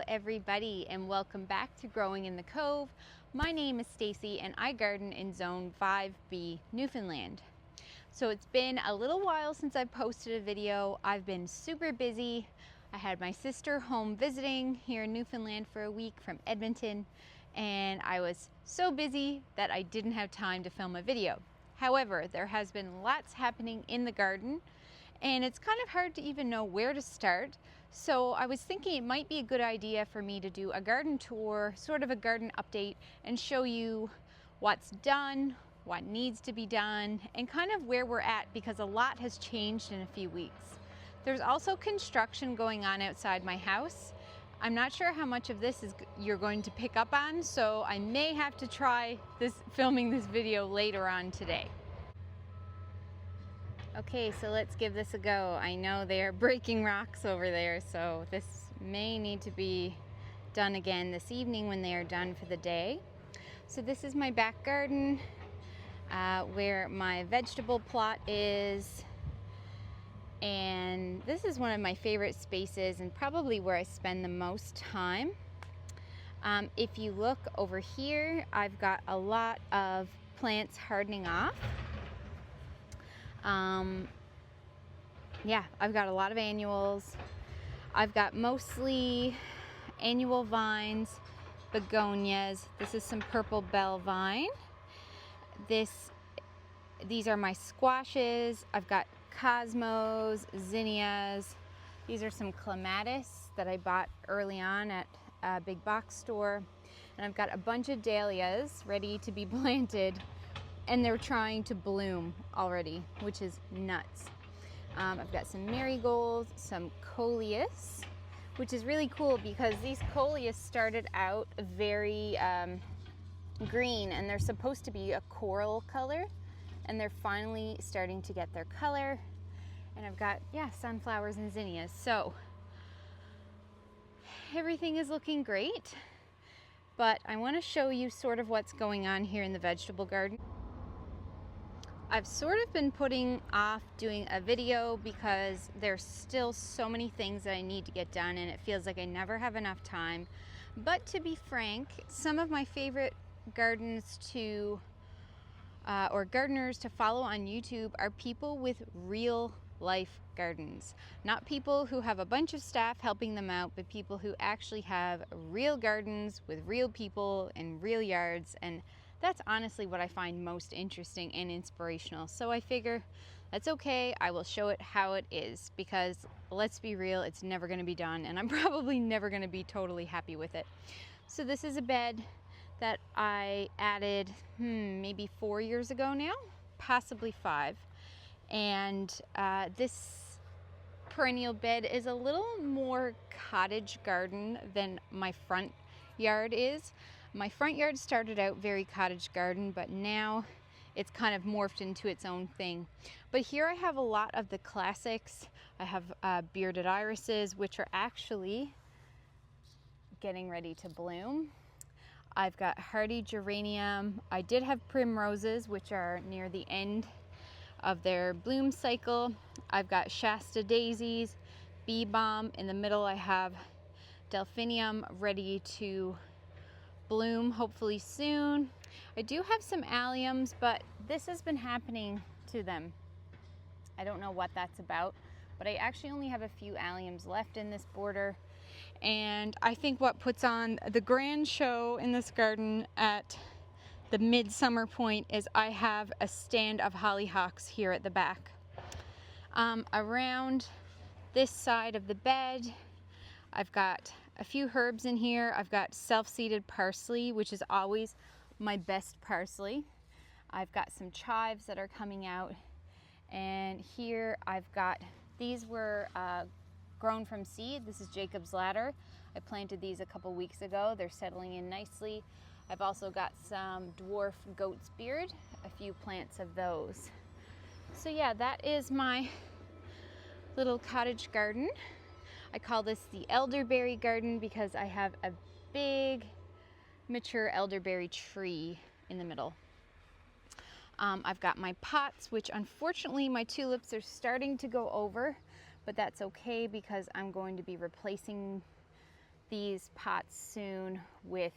everybody, and welcome back to Growing in the Cove. My name is Stacy and I garden in Zone 5B, Newfoundland. So it's been a little while since I posted a video. I've been super busy. I had my sister home visiting here in Newfoundland for a week from Edmonton, and I was so busy that I didn't have time to film a video. However, there has been lots happening in the garden, and it's kind of hard to even know where to start. So I was thinking it might be a good idea for me to do a garden tour, sort of a garden update, and show you what's done, what needs to be done, and kind of where we're at, because a lot has changed in a few weeks. There's also construction going on outside my house. I'm not sure how much of this you're going to pick up on, so I may have to try filming this video later on today. Okay, so let's give this a go. I know they're breaking rocks over there, so this may need to be done again this evening when they are done for the day. So this is my back garden where my vegetable plot is, and this is one of my favorite spaces and probably where I spend the most time. If you look over here, I've got a lot of plants hardening off. Yeah, I've got a lot of annuals. I've got mostly annual vines, begonias. This is some purple bell vine. These are my squashes. I've got cosmos, zinnias. These are some clematis that I bought early on at a big box store. And I've got a bunch of dahlias ready to be planted, and they're trying to bloom already, which is nuts. I've got some marigolds, some coleus, which is really cool because these coleus started out very green, and they're supposed to be a coral color, and they're finally starting to get their color. And I've got, sunflowers and zinnias. So everything is looking great, but I want to show you sort of what's going on here in the vegetable garden. I've sort of been putting off doing a video because there's still so many things that I need to get done, and it feels like I never have enough time. But to be frank, some of my favorite gardens or gardeners to follow on YouTube are people with real life gardens. Not people who have a bunch of staff helping them out, but people who actually have real gardens with real people and real yards, and that's honestly what I find most interesting and inspirational. So I figure that's okay. I will show it how it is, because let's be real, it's never going to be done, and I'm probably never going to be totally happy with it. So this is a bed that I added maybe 4 years ago now, possibly 5. And this perennial bed is a little more cottage garden than my front yard is. My front yard started out very cottage garden, but now it's kind of morphed into its own thing. But here I have a lot of the classics. I have bearded irises, which are actually getting ready to bloom. I've got hardy geranium. I did have primroses, which are near the end of their bloom cycle. I've got Shasta daisies, bee balm. In the middle I have delphinium ready to bloom hopefully soon. I do have some alliums, but this has been happening to them. I don't know what that's about, but I actually only have a few alliums left in this border. And I think what puts on the grand show in this garden at the midsummer point is I have a stand of hollyhocks here at the back. Around this side of the bed, I've got a few herbs in here. I've got self-seeded parsley, which is always my best parsley. I've got some chives that are coming out. And here I've got, these were grown from seed. This is Jacob's Ladder. I planted these a couple weeks ago. They're settling in nicely. I've also got some dwarf goat's beard, a few plants of those. So yeah, that is my little cottage garden. I call this the elderberry garden because I have a big mature elderberry tree in the middle. I've got my pots, which unfortunately my tulips are starting to go over, but that's okay because I'm going to be replacing these pots soon with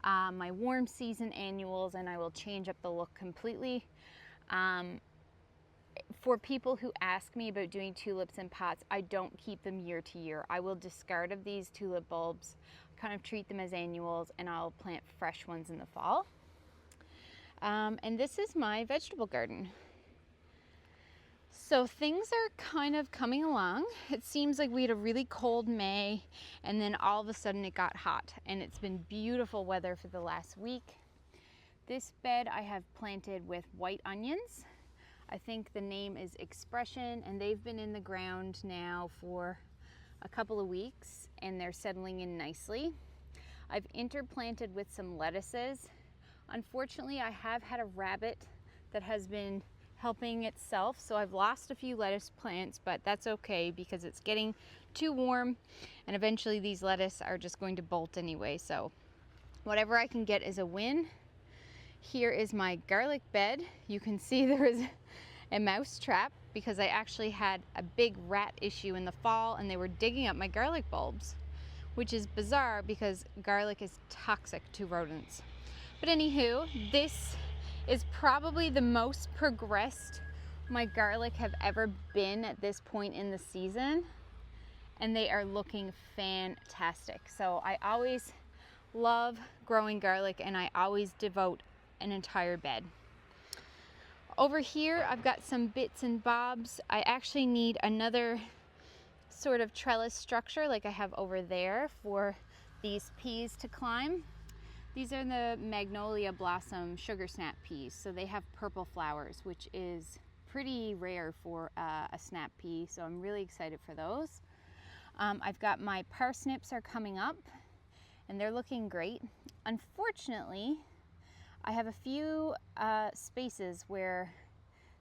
my warm season annuals, and I will change up the look completely. For people who ask me about doing tulips in pots, I don't keep them year to year. I will discard of these tulip bulbs, kind of treat them as annuals, and I'll plant fresh ones in the fall. And this is my vegetable garden. So things are kind of coming along. It seems like we had a really cold May, and then all of a sudden it got hot, and it's been beautiful weather for the last week. This bed I have planted with white onions. I think the name is Expression, and they've been in the ground now for a couple of weeks, and they're settling in nicely. I've interplanted with some lettuces. Unfortunately, I have had a rabbit that has been helping itself, so I've lost a few lettuce plants, but that's okay because it's getting too warm, and eventually these lettuce are just going to bolt anyway, so whatever I can get is a win. Here is my garlic bed. You can see there is a mouse trap because I actually had a big rat issue in the fall, and they were digging up my garlic bulbs, which is bizarre because garlic is toxic to rodents. But anywho, this is probably the most progressed my garlic have ever been at this point in the season, and they are looking fantastic. So I always love growing garlic, and I always devote an entire bed. Over here I've got some bits and bobs. I actually need another sort of trellis structure like I have over there for these peas to climb. These are the Magnolia Blossom Sugar Snap peas, so they have purple flowers, which is pretty rare for a snap pea, so I'm really excited for those. I've got my parsnips are coming up, and they're looking great. Unfortunately, I have a few spaces where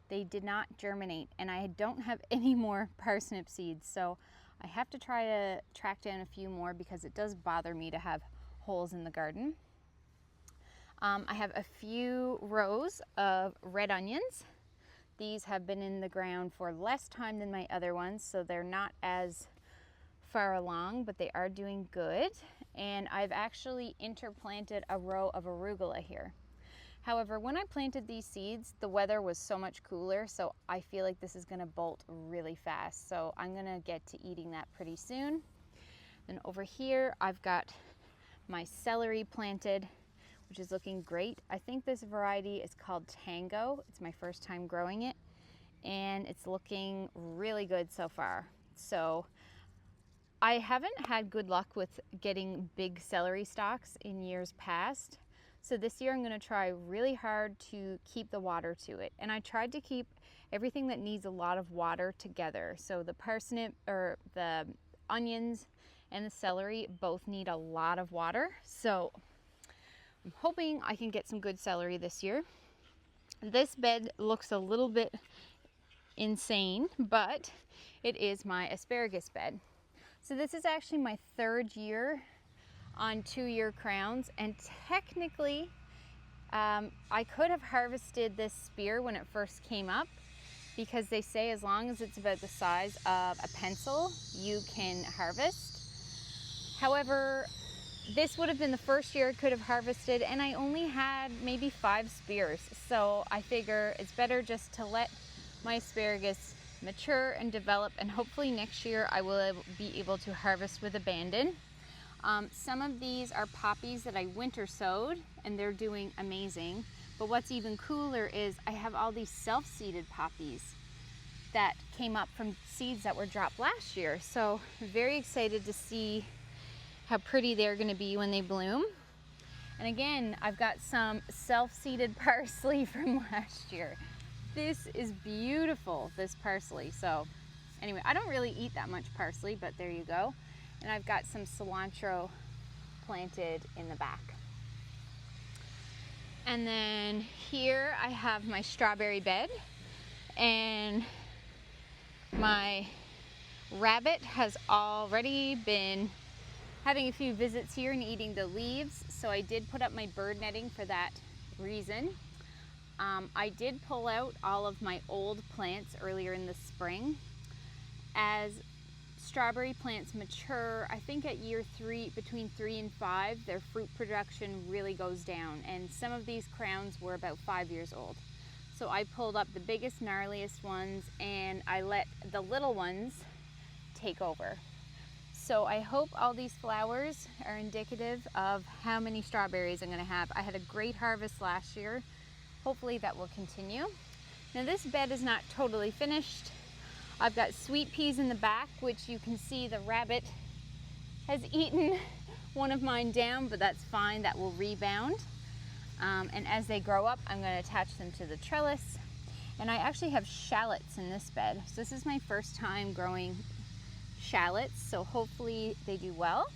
they did not germinate, and I don't have any more parsnip seeds, so I have to try to track down a few more because it does bother me to have holes in the garden. I have a few rows of red onions. These have been in the ground for less time than my other ones, so they're not as far along, but they are doing good. And I've actually interplanted a row of arugula here. However, when I planted these seeds, the weather was so much cooler, so I feel like this is gonna bolt really fast. So I'm gonna get to eating that pretty soon. Then over here, I've got my celery planted, which is looking great. I think this variety is called Tango. It's my first time growing it, and it's looking really good so far. So I haven't had good luck with getting big celery stalks in years past. So this year I'm gonna try really hard to keep the water to it. And I tried to keep everything that needs a lot of water together. So the parsnip, or the onions and the celery both need a lot of water. So I'm hoping I can get some good celery this year. This bed looks a little bit insane, but it is my asparagus bed. So this is actually my third year on 2-year crowns, and technically I could have harvested this spear when it first came up, because they say as long as it's about the size of a pencil, you can harvest. However, this would have been the first year I could have harvested, and I only had maybe 5 spears. So I figure it's better just to let my asparagus mature and develop, and hopefully next year I will be able to harvest with abandon. Some of these are poppies that I winter sowed, and they're doing amazing. But what's even cooler is I have all these self-seeded poppies that came up from seeds that were dropped last year. So I'm very excited to see how pretty they're going to be when they bloom. And again, I've got some self-seeded parsley from last year. This is beautiful, this parsley. So anyway, I don't really eat that much parsley, but there you go. And I've got some cilantro planted in the back. And then here I have my strawberry bed, and my rabbit has already been having a few visits here and eating the leaves, so I did put up my bird netting for that reason. I did pull out all of my old plants earlier in the spring as strawberry plants mature, I think at year 3, between 3 and 5, their fruit production really goes down. And some of these crowns were about 5 years old. So I pulled up the biggest, gnarliest ones and I let the little ones take over. So I hope all these flowers are indicative of how many strawberries I'm gonna have. I had a great harvest last year. Hopefully that will continue. Now this bed is not totally finished. I've got sweet peas in the back, which you can see the rabbit has eaten one of mine down, but that's fine, that will rebound. And as they grow up, I'm going to attach them to the trellis. And I actually have shallots in this bed. So this is my first time growing shallots, so hopefully they do well.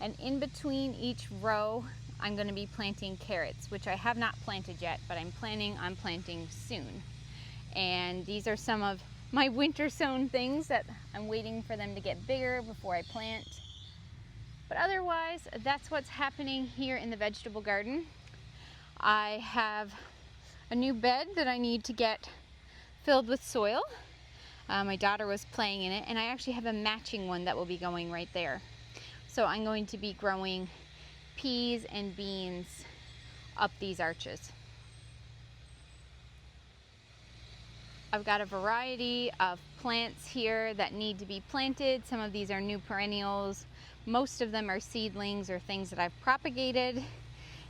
And in between each row, I'm going to be planting carrots, which I have not planted yet, but I'm planning on planting soon. And these are some of my winter sown things that I'm waiting for them to get bigger before I plant. But otherwise, that's what's happening here in the vegetable garden. I have a new bed that I need to get filled with soil. My daughter was playing in it, and I actually have a matching one that will be going right there. So I'm going to be growing peas and beans up these arches. I've got a variety of plants here that need to be planted. Some of these are new perennials. Most of them are seedlings or things that I've propagated.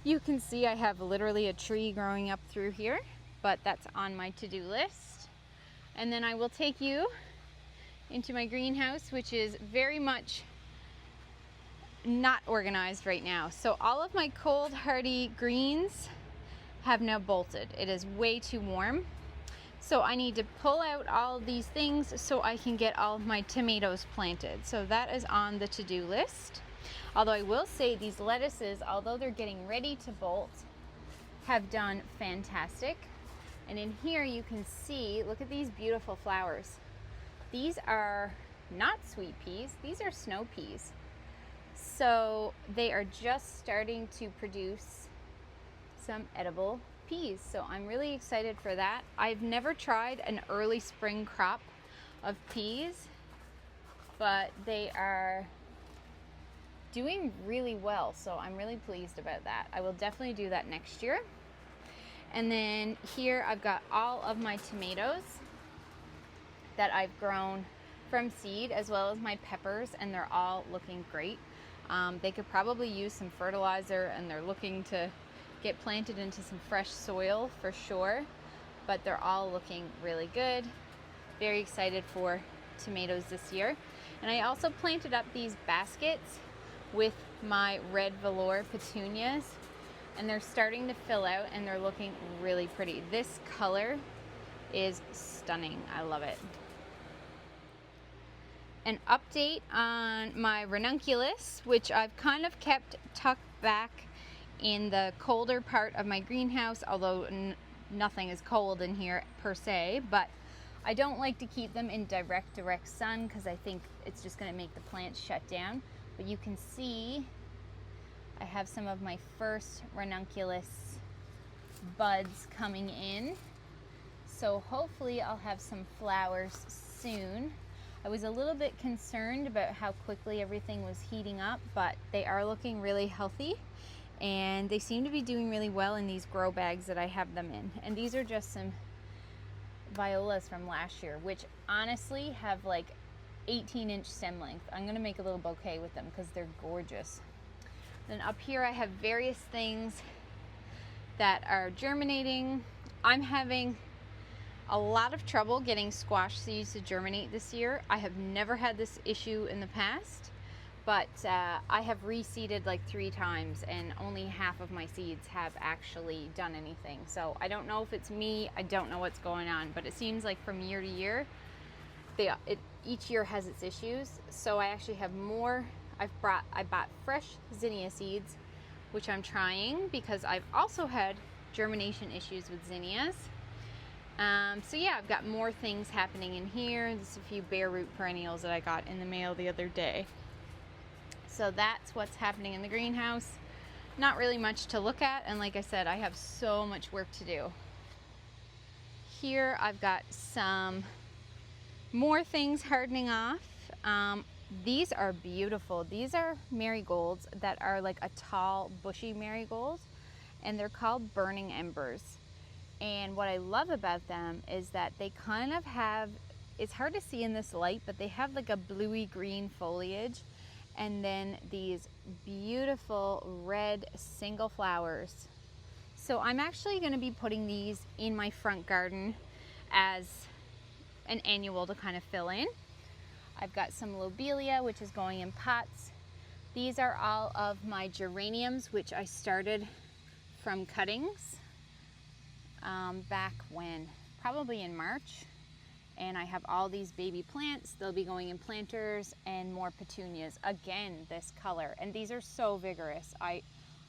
You can see I have literally a tree growing up through here, but that's on my to-do list. And then I will take you into my greenhouse, which is very much not organized right now. So all of my cold hardy greens have now bolted. It is way too warm. So I need to pull out all of these things so I can get all of my tomatoes planted. So that is on the to-do list. Although I will say these lettuces, although they're getting ready to bolt, have done fantastic. And in here you can see, look at these beautiful flowers. These are not sweet peas, these are snow peas. So they are just starting to produce some edible peas. So I'm really excited for that. I've never tried an early spring crop of peas, but they are doing really well. So I'm really pleased about that. I will definitely do that next year. And then here I've got all of my tomatoes that I've grown from seed, as well as my peppers, and they're all looking great. They could probably use some fertilizer, and they're looking to get planted into some fresh soil for sure, but they're all looking really good. Very excited for tomatoes this year. And I also planted up these baskets with my red velour petunias, and they're starting to fill out and they're looking really pretty. This color is stunning. I love it. An update on my ranunculus, which I've kind of kept tucked back in the colder part of my greenhouse, although nothing is cold in here per se, but I don't like to keep them in direct sun because I think it's just going to make the plants shut down. But you can see I have some of my first ranunculus buds coming in, so hopefully I'll have some flowers soon. I was a little bit concerned about how quickly everything was heating up, but they are looking really healthy. And they seem to be doing really well in these grow bags that I have them in. And these are just some violas from last year, which honestly have like 18-inch stem length. I'm gonna make a little bouquet with them because they're gorgeous. Then up here I have various things that are germinating. I'm having a lot of trouble getting squash seeds to germinate this year. I have never had this issue in the past, but I have reseeded like 3 times and only half of my seeds have actually done anything. So I don't know if it's me, I don't know what's going on, but it seems like from year to year, each year has its issues. So I actually have more. I bought fresh zinnia seeds, which I'm trying because I've also had germination issues with zinnias. So yeah, I've got more things happening in here. There's a few bare root perennials that I got in the mail the other day. So that's what's happening in the greenhouse. Not really much to look at, and like I said, I have so much work to do. Here I've got some more things hardening off. These are beautiful. These are marigolds that are like a tall, bushy marigold, and they're called burning embers. And what I love about them is that they kind of have, it's hard to see in this light, but they have like a bluey green foliage, and then these beautiful red single flowers. So I'm actually going to be putting these in my front garden as an annual to kind of fill in. I've got some lobelia, which is going in pots. These are all of my geraniums, which I started from cuttings back when, probably in March. And I have all these baby plants. They'll be going in planters, and more petunias. Again, this color. And these are so vigorous. I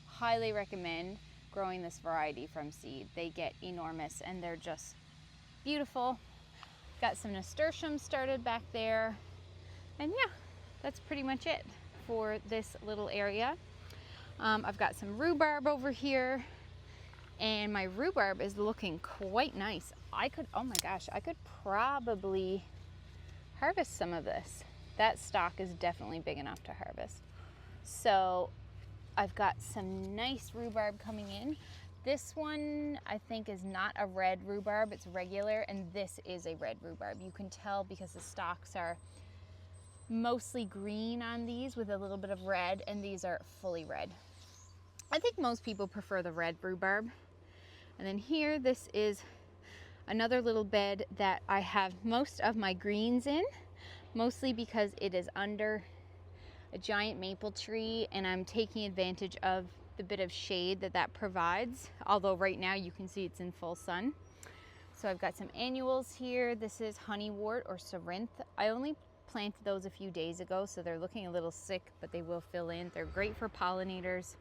highly recommend growing this variety from seed. They get enormous and they're just beautiful. Got some nasturtiums started back there. And yeah, that's pretty much it for this little area. I've got some rhubarb over here, and my rhubarb is looking quite nice. Oh my gosh, I could probably harvest some of this. That stalk is definitely big enough to harvest. So I've got some nice rhubarb coming in. This one I think is not a red rhubarb, it's regular, and this is a red rhubarb. You can tell because the stalks are mostly green on these with a little bit of red, and these are fully red. I think most people prefer the red rhubarb. And then here, this is another little bed that I have most of my greens in, mostly because it is under a giant maple tree, and I'm taking advantage of the bit of shade that provides, although right now you can see it's in full sun. So I've got some annuals here. This is honeywort or cerinthe. I only planted those a few days ago, so they're looking a little sick, but they will fill in. They're great for pollinators.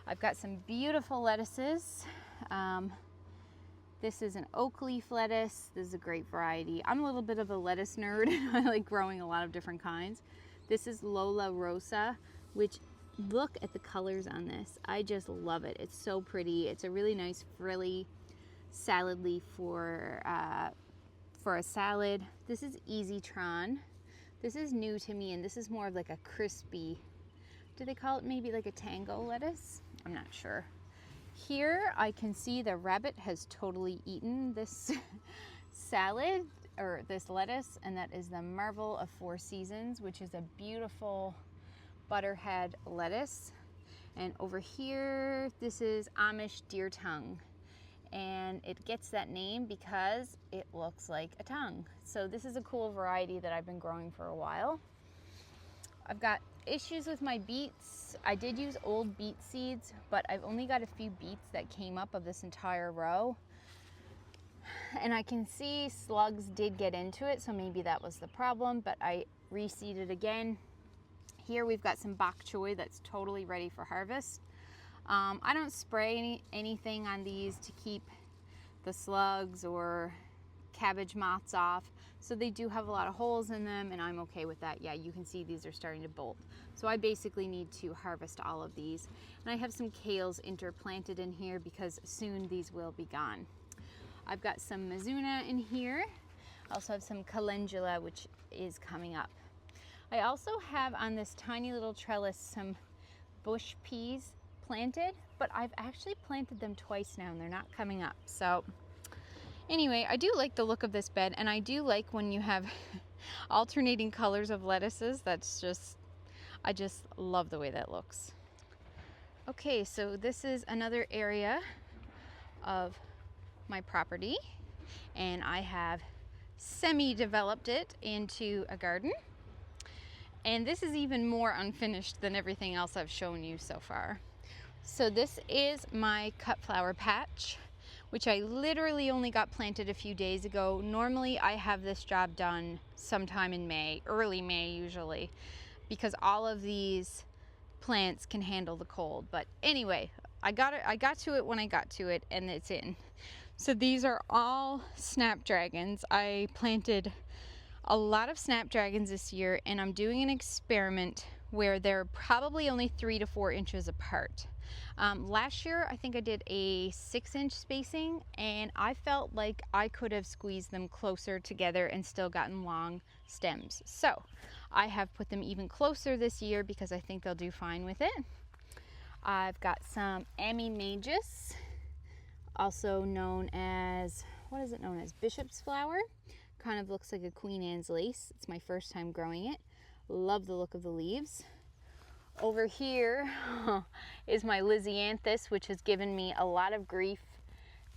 I've got some beautiful lettuces. This is an oak leaf lettuce. This is a great variety. I'm a little bit of a lettuce nerd. I like growing a lot of different kinds. This is Lola Rosa, which, look at the colors on this. I just love it. It's so pretty. It's a really nice frilly salad leaf for a salad. This is Easy Tron. This is new to me, and this is more of like a crispy, do they call it maybe like a tango lettuce? I'm not sure. Here I can see the rabbit has totally eaten this salad, or this lettuce, and that is the Marvel of Four Seasons, which is a beautiful butterhead lettuce. And over here, this is Amish deer tongue. And it gets that name because it looks like a tongue. So this is a cool variety that I've been growing for a while. I've got issues with my beets. I did use old beet seeds, but I've only got a few beets that came up of this entire row. And I can see slugs did get into it, so maybe that was the problem, but I reseeded again. Here we've got some bok choy that's totally ready for harvest. I don't spray anything on these to keep the slugs or cabbage moths off. So they do have a lot of holes in them, and I'm okay with that. Yeah, you can see these are starting to bolt. So I basically need to harvest all of these. And I have some kales interplanted in here because soon these will be gone. I've got some mizuna in here. I also have some calendula, which is coming up. I also have on this tiny little trellis some bush peas planted, but I've actually planted them twice now and they're not coming up. So anyway, I do like the look of this bed, and I do like when you have alternating colors of lettuces. I just love the way that looks. Okay, so this is another area of my property, and I have semi-developed it into a garden. And this is even more unfinished than everything else I've shown you so far. So this is my cut flower patch, which I literally only got planted a few days ago. Normally I have this job done sometime in May, early May usually, because all of these plants can handle the cold. But anyway, I got to it when I got to it, and it's in. So these are all snapdragons. I planted a lot of snapdragons this year, and I'm doing an experiment where they're probably only 3 to 4 inches apart. Last year, I think I did a 6-inch spacing, and I felt like I could have squeezed them closer together and still gotten long stems. So I have put them even closer this year because I think they'll do fine with it. I've got some Magus, also known as, what is it known as? Bishop's flower. Kind of looks like a Queen Anne's lace. It's my first time growing it. Love the look of the leaves. Over here is my Lysianthus, which has given me a lot of grief.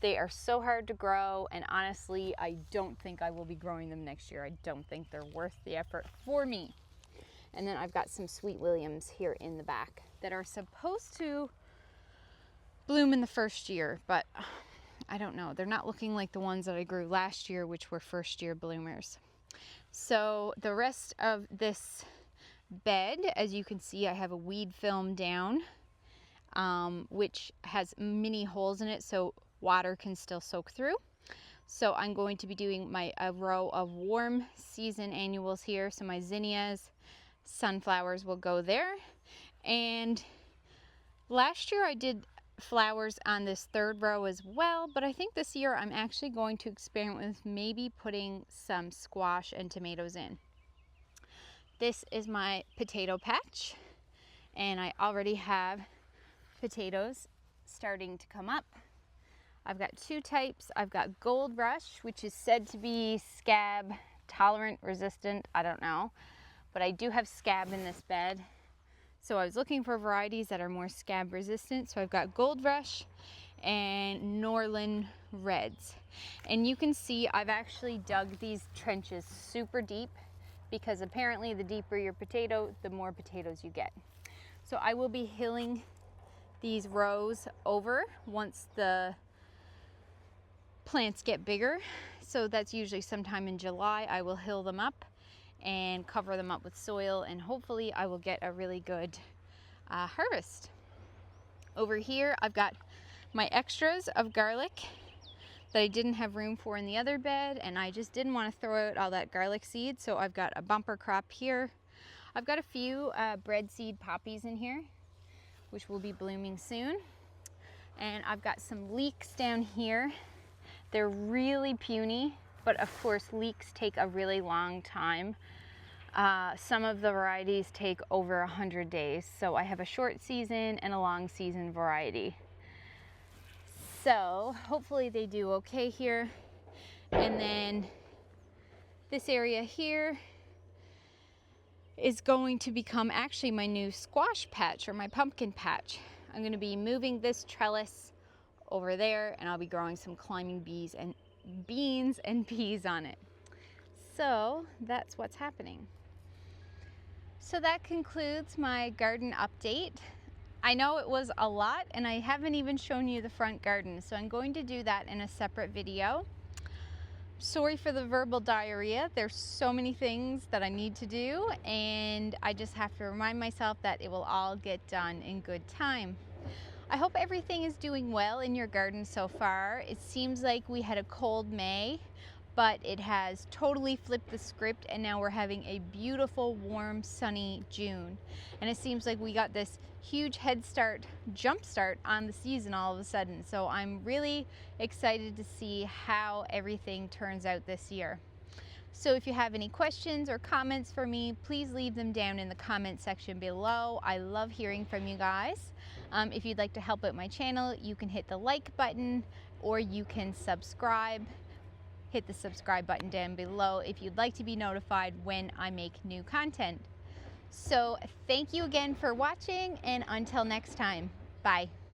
They are so hard to grow, and honestly, I don't think I will be growing them next year. I don't think they're worth the effort for me. And then I've got some Sweet Williams here in the back that are supposed to bloom in the first year, but I don't know. They're not looking like the ones that I grew last year, which were first year bloomers. So the rest of this bed, as you can see, I have a weed film down, which has mini holes in it so water can still soak through. So I'm going to be doing a row of warm season annuals here. So my zinnias, sunflowers will go there. And last year I did flowers on this third row as well, but I think this year I'm actually going to experiment with maybe putting some squash and tomatoes in. This is my potato patch, and I already have potatoes starting to come up. I've got two types. I've got Gold Rush, which is said to be scab tolerant, resistant, I don't know, but I do have scab in this bed. So I was looking for varieties that are more scab resistant. So I've got Gold Rush and Norland Reds. And you can see I've actually dug these trenches super deep because apparently the deeper your potato, the more potatoes you get. So I will be hilling these rows over once the plants get bigger. So that's usually sometime in July. I will hill them up and cover them up with soil, and hopefully I will get a really good harvest. Over here I've got my extras of garlic that I didn't have room for in the other bed, and I just didn't want to throw out all that garlic seed, so I've got a bumper crop here. I've got a few bread seed poppies in here, which will be blooming soon. And I've got some leeks down here. They're really puny, but of course leeks take a really long time. Some of the varieties take over 100 days. So I have a short season and a long season variety. So hopefully they do okay here. And then this area here is going to become actually my new squash patch, or my pumpkin patch. I'm going to be moving this trellis over there, and I'll be growing some climbing beans and peas on it. So that's what's happening. So that concludes my garden update. I know it was a lot, and I haven't even shown you the front garden, so I'm going to do that in a separate video. Sorry for the verbal diarrhea. There's so many things that I need to do, and I just have to remind myself that it will all get done in good time. I hope everything is doing well in your garden so far. It seems like we had a cold May, but it has totally flipped the script, and now we're having a beautiful, warm, sunny June. And it seems like we got this huge jump start on the season all of a sudden. So I'm really excited to see how everything turns out this year. So if you have any questions or comments for me, please leave them down in the comment section below. I love hearing from you guys. If you'd like to help out my channel, you can hit the like button, or you can subscribe. Hit the subscribe button down below if you'd like to be notified when I make new content. So thank you again for watching, and until next time, bye.